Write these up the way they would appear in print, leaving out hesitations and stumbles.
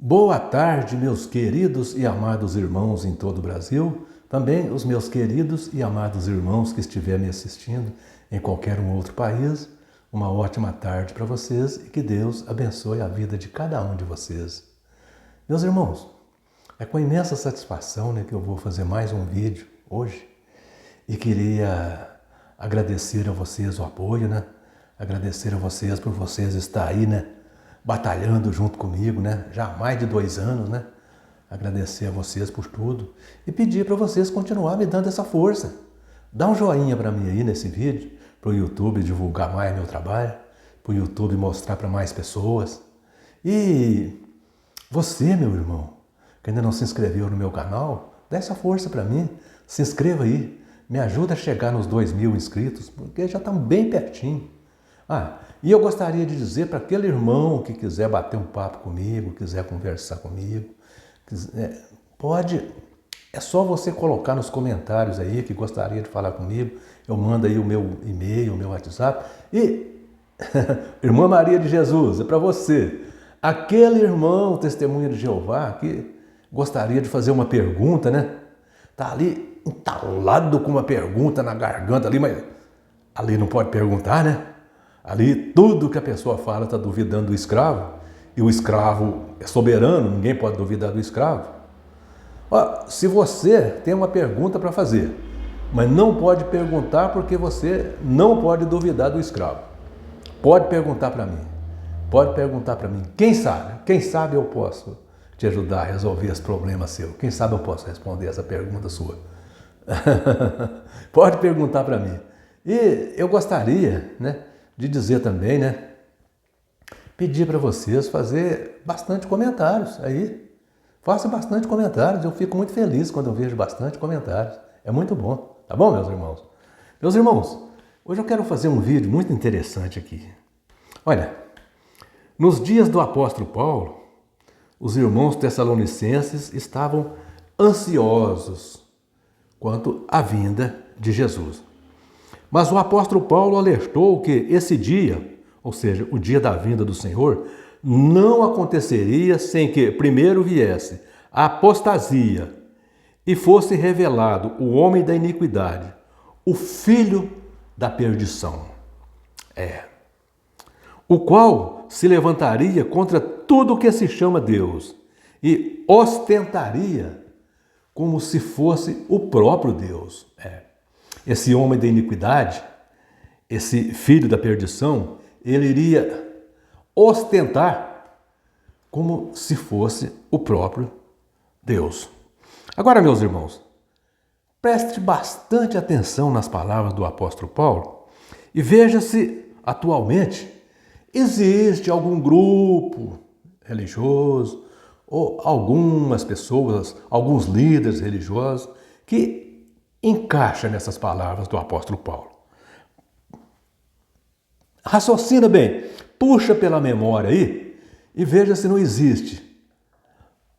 Boa tarde, meus queridos e amados irmãos em todo o Brasil, também os meus queridos e amados irmãos que estiverem me assistindo em qualquer um outro país. Uma ótima tarde para vocês e que Deus abençoe a vida de cada um de vocês. Meus irmãos, é com imensa satisfação que eu vou fazer mais um vídeo hoje e queria agradecer a vocês o apoio, agradecer a vocês por vocês estar aí, batalhando junto comigo, já há mais de 2 anos, Agradecer a vocês por tudo e pedir para vocês continuar me dando essa força. Dá um joinha para mim aí nesse vídeo, para o YouTube divulgar mais meu trabalho, para o YouTube mostrar para mais pessoas. E você, meu irmão, que ainda não se inscreveu no meu canal, dá essa força para mim, se inscreva aí, me ajuda a chegar nos 2.000 inscritos, porque já estamos bem pertinho. E eu gostaria de dizer para aquele irmão que quiser bater um papo comigo, quiser conversar comigo, pode, é só você colocar nos comentários aí que gostaria de falar comigo, eu mando aí o meu e-mail, o meu WhatsApp. E, Irmã Maria de Jesus, é para você, aquele irmão testemunha de Jeová que gostaria de fazer uma pergunta, tá ali entalado com uma pergunta na garganta ali, mas ali não pode perguntar, Ali tudo que a pessoa fala está duvidando do escravo, e o escravo é soberano, ninguém pode duvidar do escravo. Se você tem uma pergunta para fazer, mas não pode perguntar porque você não pode duvidar do escravo, pode perguntar para mim. Pode perguntar para mim. Quem sabe eu posso te ajudar a resolver esse problema seu. Quem sabe eu posso responder essa pergunta sua. Pode perguntar para mim. E eu gostaria, de dizer também, pedir para vocês fazer bastante comentários aí. Faça bastante comentários, eu fico muito feliz quando eu vejo bastante comentários. É muito bom, tá bom, meus irmãos? Meus irmãos, hoje eu quero fazer um vídeo muito interessante aqui. Olha, nos dias do apóstolo Paulo, os irmãos tessalonicenses estavam ansiosos quanto à vinda de Jesus. Mas o apóstolo Paulo alertou que esse dia, ou seja, o dia da vinda do Senhor, não aconteceria sem que primeiro viesse a apostasia e fosse revelado o homem da iniquidade, o filho da perdição. O qual se levantaria contra tudo o que se chama Deus e ostentaria como se fosse o próprio Deus. Esse homem da iniquidade, esse filho da perdição, ele iria ostentar como se fosse o próprio Deus. Agora, meus irmãos, preste bastante atenção nas palavras do apóstolo Paulo e veja se atualmente existe algum grupo religioso ou algumas pessoas, alguns líderes religiosos que encaixa nessas palavras do apóstolo Paulo. Raciocina bem, puxa pela memória aí e veja se não existe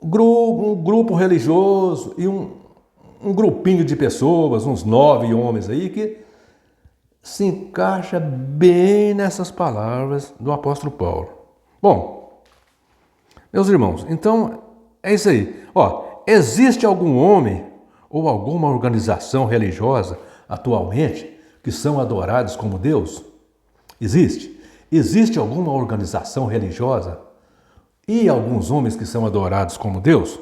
um grupo religioso e um grupinho de pessoas, uns 9 homens aí que se encaixa bem nessas palavras do apóstolo Paulo. Bom, meus irmãos, então é isso aí. Existe algum homem ou alguma organização religiosa atualmente que são adorados como Deus? Existe? Existe alguma organização religiosa e alguns homens que são adorados como Deus?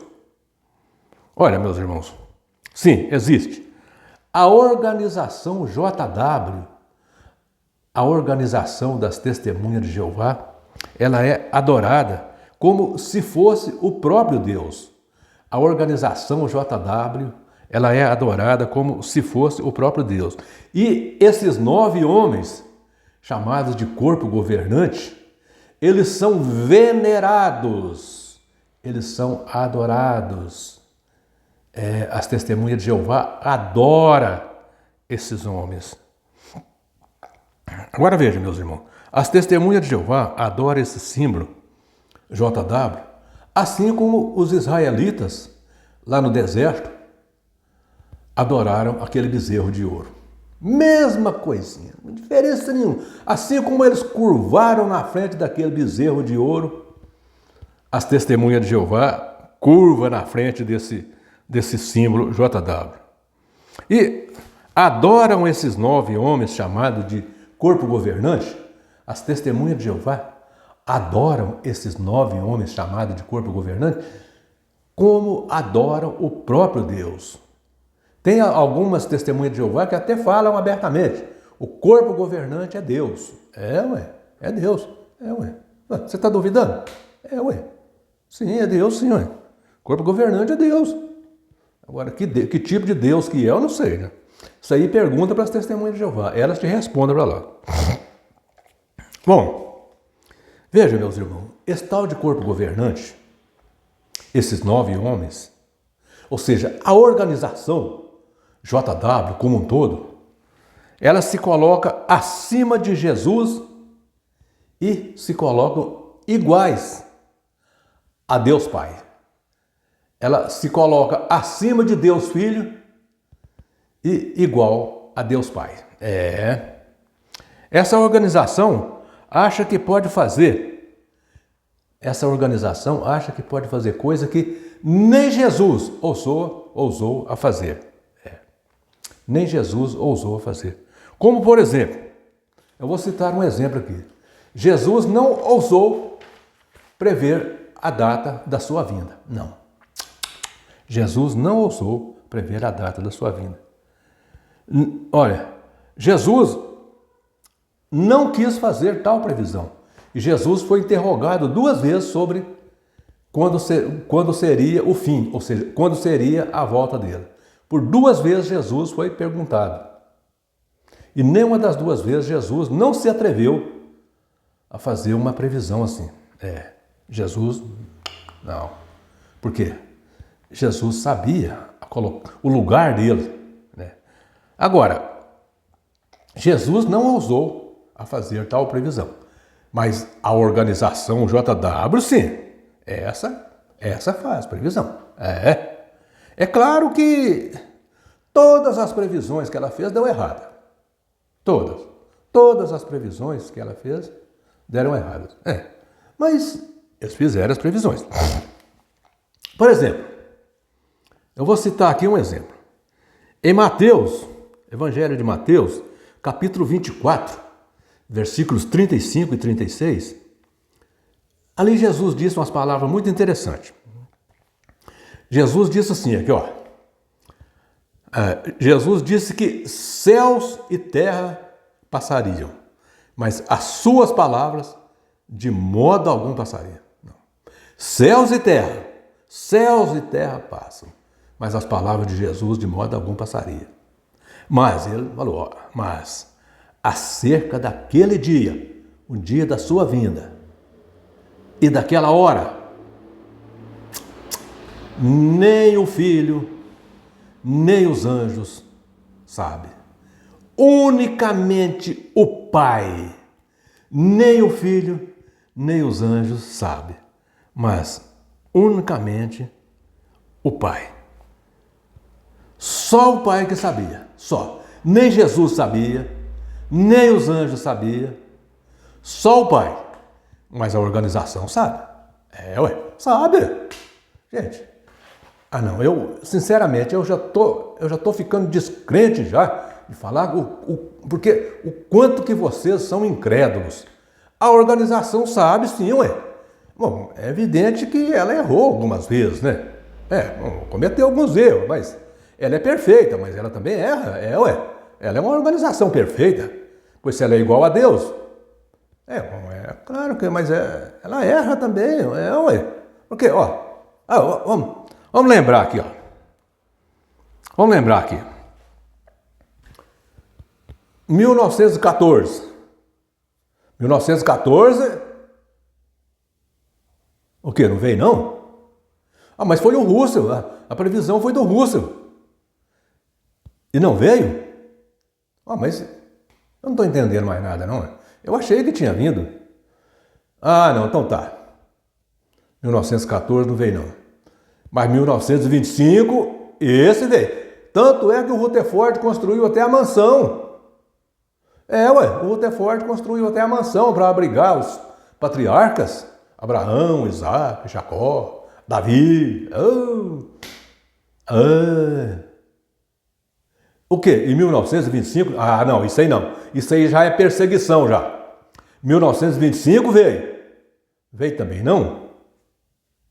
Olha, meus irmãos, sim, existe. A organização JW, a organização das Testemunhas de Jeová, ela é adorada como se fosse o próprio Deus. A organização JW, ela é adorada como se fosse o próprio Deus. E esses 9 homens, chamados de corpo governante, eles são venerados, eles são adorados. As Testemunhas de Jeová adoram esses homens. Agora veja, meus irmãos, as Testemunhas de Jeová adoram esse símbolo, JW, assim como os israelitas, lá no deserto, adoraram aquele bezerro de ouro. Mesma coisinha, não diferença nenhuma. Assim como eles curvaram na frente daquele bezerro de ouro, as testemunhas de Jeová curva na frente desse símbolo JW. E adoram esses 9 homens chamados de corpo governante. As testemunhas de Jeová adoram esses 9 homens chamados de corpo governante como adoram o próprio Deus. Tem algumas testemunhas de Jeová que até falam abertamente: o corpo governante é Deus. É Deus. Você está duvidando? Sim, é Deus, sim, ué. Corpo governante é Deus. Agora, que tipo de Deus que é, eu não sei, né? Isso aí pergunta para as testemunhas de Jeová. Elas te respondem para lá. Bom, veja, meus irmãos, esse tal de corpo governante, esses 9 homens, ou seja, a organização JW como um todo, ela se coloca acima de Jesus e se colocam iguais a Deus Pai. Ela se coloca acima de Deus Filho e igual a Deus Pai. Essa organização acha que pode fazer coisa que nem Jesus ousou a fazer. Nem Jesus ousou a fazer. Como, por exemplo, eu vou citar um exemplo aqui. Jesus não ousou prever a data da sua vinda. Não. Jesus não ousou prever a data da sua vinda. Olha, Jesus não quis fazer tal previsão. E Jesus foi interrogado 2 vezes sobre quando seria o fim, ou seja, quando seria a volta dele. Por 2 vezes Jesus foi perguntado. E nenhuma das 2 vezes Jesus não se atreveu a fazer uma previsão assim. Jesus, não. Por quê? Jesus sabia o lugar dele. Né? Agora, Jesus não ousou a fazer tal previsão. Mas a organização JW, sim, essa faz previsão. É claro que todas as previsões que ela fez deu errada. Todas as previsões que ela fez deram erradas. Mas eles fizeram as previsões. Por exemplo, eu vou citar aqui um exemplo. Em Mateus, Evangelho de Mateus, capítulo 24, versículos 35 e 36, ali Jesus disse umas palavras muito interessantes. Jesus disse assim, aqui ó. Jesus disse que céus e terra passariam, mas as suas palavras de modo algum passariam. Não. Céus e terra passam, mas as palavras de Jesus de modo algum passariam. Mas ele falou, mas acerca daquele dia, o dia da sua vinda, e daquela hora, nem o Filho, nem os anjos sabem. Unicamente o Pai, nem o Filho, nem os anjos sabem. Mas unicamente o Pai. Só o Pai que sabia, só. Nem Jesus sabia, nem os anjos sabiam, só o Pai. Mas a organização sabe. Sabe. Gente, não, sinceramente, eu já tô ficando descrente já de falar porque o quanto que vocês são incrédulos. A organização sabe sim, Bom, é evidente que ela errou algumas vezes, né? Cometeu alguns erros, mas ela é perfeita, mas ela também erra, Ela é uma organização perfeita, pois se ela é igual a Deus, claro que, mas ela erra também, Porque, vamos lembrar aqui, Vamos lembrar aqui. 1914. O quê? Não veio, não? Mas foi o Russell. A previsão foi do Russell. E não veio? Mas eu não estou entendendo mais nada, não. Eu achei que tinha vindo. Não, então tá. 1914 não veio, não. Mas 1925, esse veio. Tanto é que o Rutherford construiu até a mansão. O Rutherford construiu até a mansão para abrigar os patriarcas. Abraão, Isaac, Jacó, Davi. O quê? Em 1925? Ah, não, isso aí não. Isso aí já é perseguição já. 1925 veio. Veio também, não?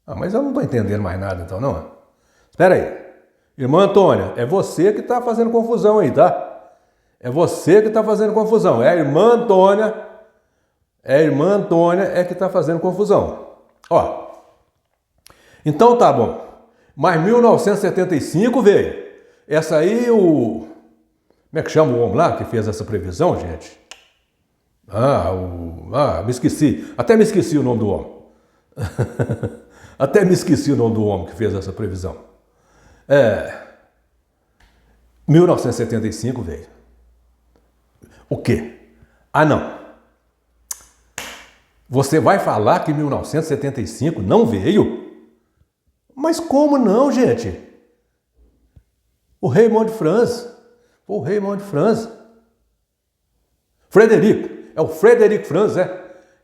Ah, mas eu não estou entendendo mais nada então, não. Espera aí. Irmã Antônia, é você que está fazendo confusão aí, tá? É você que está fazendo confusão. É a irmã Antônia. É a irmã Antônia que está fazendo confusão. Ó. Então tá bom. Mas 1975 veio. Essa aí, como é que chama o homem lá que fez essa previsão, gente? Me esqueci. Até me esqueci o nome do homem. Até me esqueci o nome do homem que fez essa previsão. 1975 veio. O quê? Ah, não. Você vai falar que 1975 não veio? Mas como não, gente? O Raymond de France. O Raymond de France. Frederico. É o Frederico France,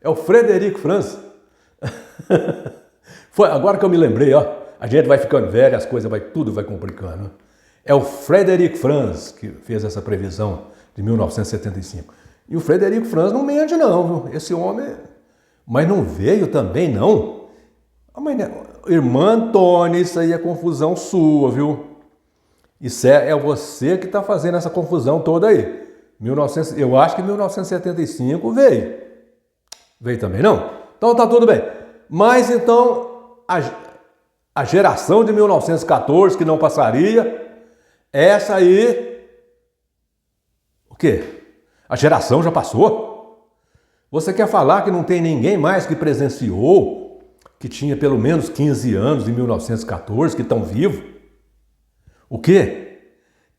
É o Frederico France. Agora que eu me lembrei, ó. A gente vai ficando velho, tudo vai complicando. É o Frederico France que fez essa previsão de 1975. E o Frederico France não mente não, viu? Esse homem... Mas não veio também, não? Irmã Antônia, isso aí é confusão sua, viu? Isso é você que está fazendo essa confusão toda aí. Eu acho que 1975 veio. Veio também, não? Então tá tudo bem. Mas então, a geração de 1914, que não passaria, essa aí... O quê? A geração já passou? Você quer falar que não tem ninguém mais que presenciou, que tinha pelo menos 15 anos em 1914, que estão vivos? O quê?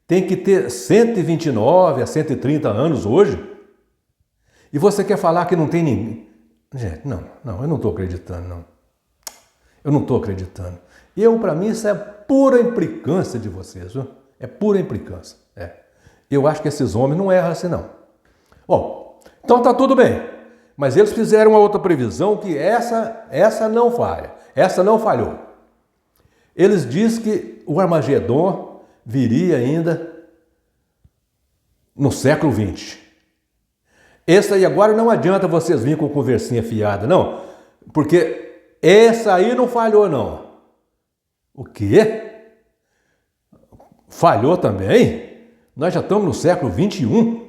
Tem que ter 129 a 130 anos hoje? E você quer falar que não tem ninguém? Gente, não, eu não estou acreditando, não. Eu não estou acreditando. Para mim, isso é pura implicância de vocês, viu? É pura implicância. Eu acho que esses homens não erram assim, não. Bom, então tá tudo bem. Mas eles fizeram uma outra previsão que essa não falha. Essa não falhou. Eles dizem que o Armagedon viria ainda no século XX. Esse aí agora não adianta vocês virem com conversinha fiada, não. Porque essa aí não falhou, não. O quê? Falhou também? Nós já estamos no século XXI.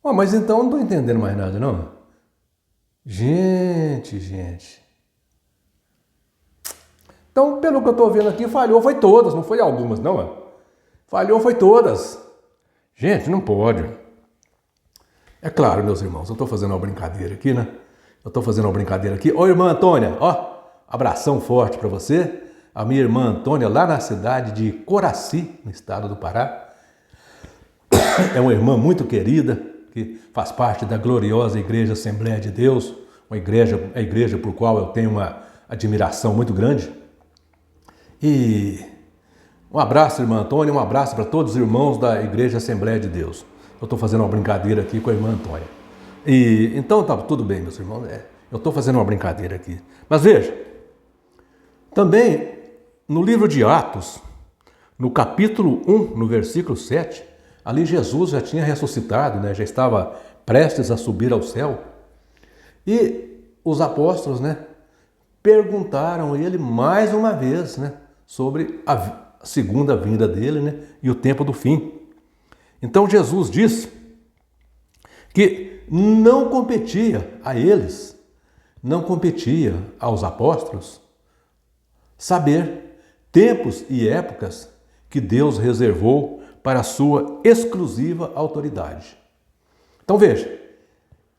Mas então eu não estou entendendo mais nada, não. Gente. Então, pelo que eu estou vendo aqui, falhou foi todas, não foi algumas, não. Falhou foi todas. Gente, não pode. É claro, meus irmãos, eu estou fazendo uma brincadeira aqui, né? Ô, irmã Antônia, abração forte para você. A minha irmã Antônia, lá na cidade de Coraci, no estado do Pará. É uma irmã muito querida, que faz parte da gloriosa Igreja Assembleia de Deus, a igreja por qual eu tenho uma admiração muito grande. E um abraço, irmã Antônia, um abraço para todos os irmãos da Igreja Assembleia de Deus. Eu estou fazendo uma brincadeira aqui com a irmã Antônia. Então tá tudo bem, meus irmãos. Eu estou fazendo uma brincadeira aqui. Mas veja, também no livro de Atos, no capítulo 1, no versículo 7, ali Jesus já tinha ressuscitado, né? Já estava prestes a subir ao céu. E os apóstolos, né, perguntaram a ele mais uma vez, né, sobre a segunda vinda dele, né, e o tempo do fim. Então Jesus disse que não competia a eles, não competia aos apóstolos saber tempos e épocas que Deus reservou para a sua exclusiva autoridade. Então veja,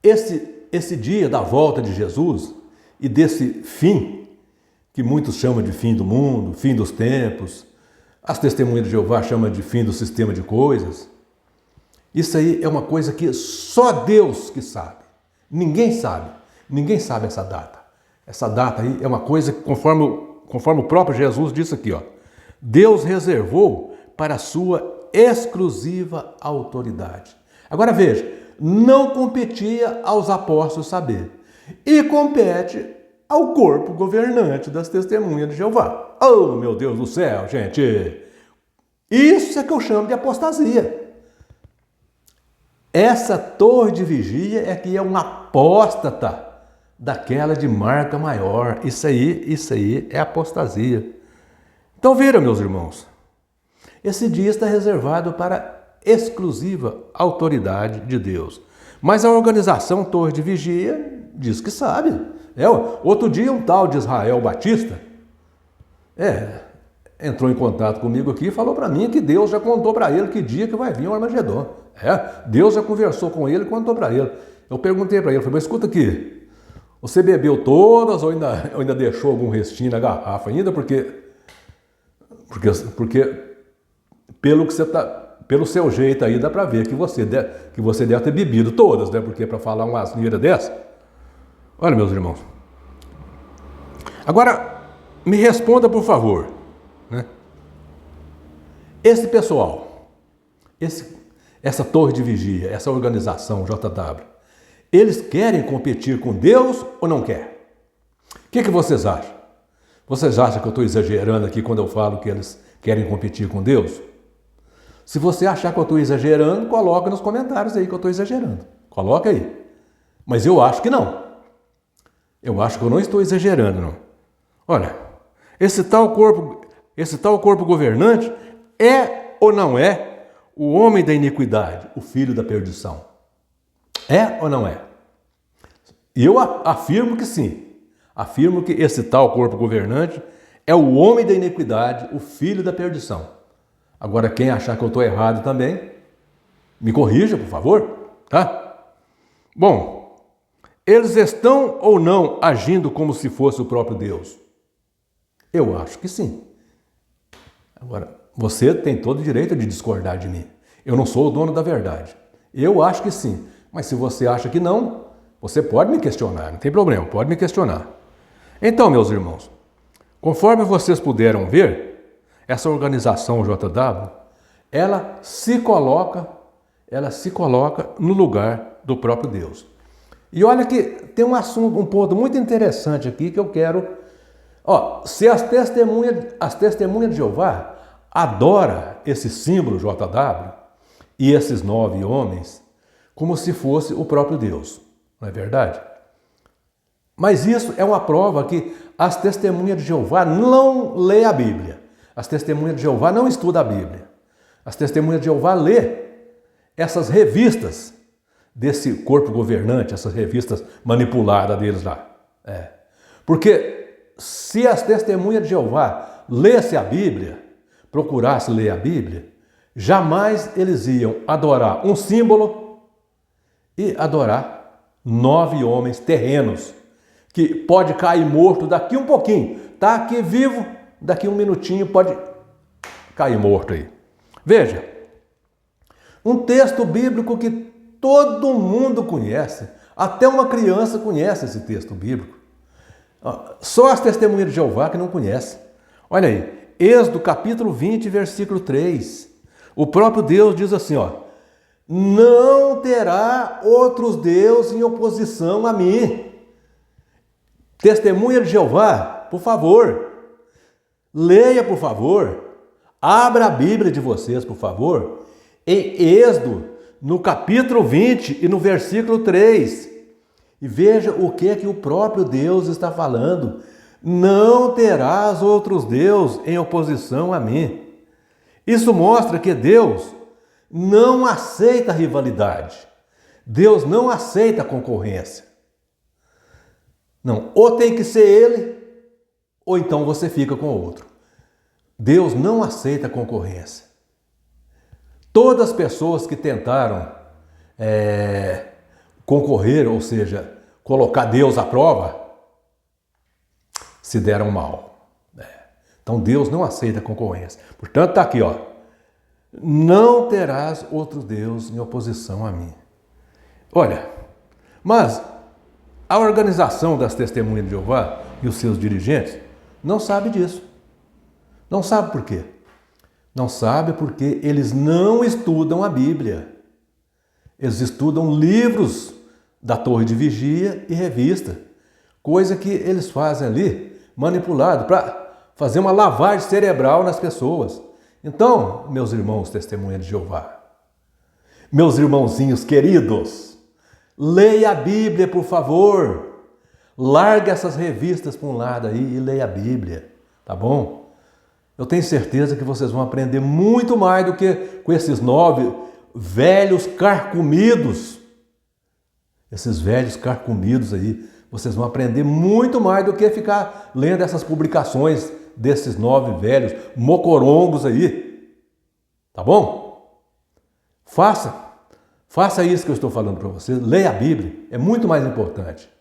esse dia da volta de Jesus e desse fim, que muitos chamam de fim do mundo, fim dos tempos, as testemunhas de Jeová chamam de fim do sistema de coisas, isso aí é uma coisa que só Deus que sabe. Ninguém sabe essa data. Essa data aí é uma coisa que, conforme o próprio Jesus disse aqui, Deus reservou para a sua exclusiva autoridade. Agora veja, não competia aos apóstolos saber. e compete ao corpo governante das Testemunhas de Jeová. Oh, meu Deus do céu, gente! Isso é que eu chamo de apostasia. Essa torre de vigia é que é um apóstata daquela de marca maior. Isso aí é apostasia. Então, viram, meus irmãos, esse dia está reservado para exclusiva autoridade de Deus. Mas a organização Torre de Vigia diz que sabe. Outro dia um tal de Israel Batista entrou em contato comigo aqui e falou para mim que Deus já contou para ele que dia que vai vir o Armagedon. Deus já conversou com ele e contou para ele. Eu perguntei para ele, falei, mas escuta aqui, você bebeu todas ou ainda deixou algum restinho na garrafa ainda? Porque pelo que você pelo seu jeito aí dá para ver que você deve ter bebido todas, né? Porque para falar uma asneira dessa. Olha, meus irmãos. Agora, me responda, por favor, né? Esse pessoal, essa torre de vigia, essa organização JW, eles querem competir com Deus ou não querem? O que vocês acham? Vocês acham que eu estou exagerando aqui quando eu falo que eles querem competir com Deus? Se você achar que eu estou exagerando, coloca nos comentários aí que eu estou exagerando. Coloca aí. Mas eu acho que não. Eu acho que eu não estou exagerando, não. Olha, esse tal corpo governante é ou não é o homem da iniquidade, o filho da perdição? É ou não é? E eu afirmo que sim. Afirmo que esse tal corpo governante é o homem da iniquidade, o filho da perdição. Agora, quem achar que eu estou errado também, me corrija, por favor, tá? Bom, eles estão ou não agindo como se fosse o próprio Deus? Eu acho que sim. Agora, você tem todo o direito de discordar de mim. Eu não sou o dono da verdade. Eu acho que sim. Mas se você acha que não, você pode me questionar, não tem problema, pode me questionar. Então, meus irmãos, conforme vocês puderam ver, essa organização JW, ela se coloca no lugar do próprio Deus. E olha que tem um ponto muito interessante aqui que eu quero. Se as testemunhas de Jeová adoram esse símbolo JW e esses 9 homens como se fosse o próprio Deus, não é verdade? Mas isso é uma prova que as testemunhas de Jeová não lê a Bíblia. As testemunhas de Jeová não estudam a Bíblia. As testemunhas de Jeová lê essas revistas desse corpo governante, essas revistas manipuladas deles lá. Porque se as testemunhas de Jeová lessem a Bíblia, procurassem ler a Bíblia, jamais eles iam adorar um símbolo e adorar 9 homens terrenos, que pode cair morto daqui um pouquinho, tá aqui vivo, daqui um minutinho pode cair morto aí. Veja, um texto bíblico que todo mundo conhece, até uma criança conhece esse texto bíblico. Só as testemunhas de Jeová que não conhecem. Olha aí, Êxodo capítulo 20, versículo 3. O próprio Deus diz assim, não terá outros deuses em oposição a mim. Testemunha de Jeová, por favor, leia, por favor, abra a Bíblia de vocês, por favor, em Êxodo, no capítulo 20 e no versículo 3, e veja o que é que o próprio Deus está falando. Não terás outros deuses em oposição a mim. Isso mostra que Deus não aceita rivalidade. Deus não aceita concorrência. Não, ou tem que ser ele, ou então você fica com outro. Deus não aceita concorrência. Todas as pessoas que tentaram concorrer, ou seja, colocar Deus à prova, se deram mal. Então Deus não aceita concorrência. Portanto, está aqui, não terás outro Deus em oposição a mim. Olha, mas a organização das testemunhas de Jeová e os seus dirigentes não sabe disso. Não sabe por quê? Não sabe porque eles não estudam a Bíblia. Eles estudam livros da Torre de Vigia e revista. Coisa que eles fazem ali, manipulado, para fazer uma lavagem cerebral nas pessoas. Então, meus irmãos testemunhas de Jeová, meus irmãozinhos queridos, leia a Bíblia, por favor. Larga essas revistas para um lado aí e leia a Bíblia, tá bom? Eu tenho certeza que vocês vão aprender muito mais do que com esses 9 velhos carcomidos. Esses velhos carcomidos aí, vocês vão aprender muito mais do que ficar lendo essas publicações desses 9 velhos mocorongos aí. Tá bom? Faça isso que eu estou falando para vocês. Leia a Bíblia, é muito mais importante.